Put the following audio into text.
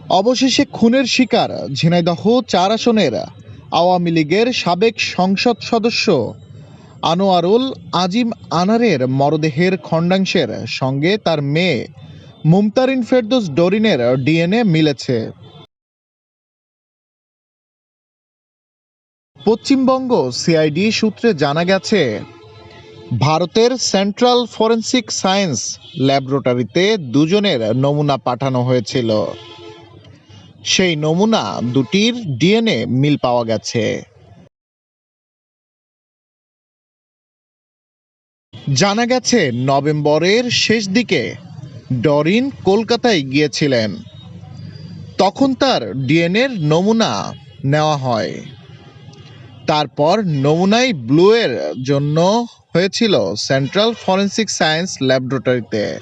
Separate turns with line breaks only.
অবশেষে খুনের শিকার ঝিনাইদহ-৪ আসনের আওয়ামী লীগের সাবেক সংসদ সদস্য আনোয়ারুল আজিম আনারের মরদেহের খণ্ডাংশের সঙ্গে তার মেয়ে মুমতারিন ফেরদৌস ডরিনের ডিএনএ মিলেছে। পশ্চিমবঙ্গ সিআইডি সূত্রে জানা গেছে, ভারতের সেন্ট্রাল ফরেন্সিক সায়েন্স ল্যাবরেটরিতে দুজনের নমুনা পাঠানো হয়েছিল। সেই নমুনা দুটির ডিএনএ মিল পাওয়া গেছে। জানা গেছে, নভেম্বরের শেষ দিকে ডরিন কলকাতায় গিয়েছিলেন। তখন তার ডিএনএর নমুনা নেওয়া হয়। তারপর নমুনাই ব্লুয়ের জন্য হয়েছিল সেন্ট্রাল ফরেন্সিক সায়েন্স ল্যাবরেটরিতে।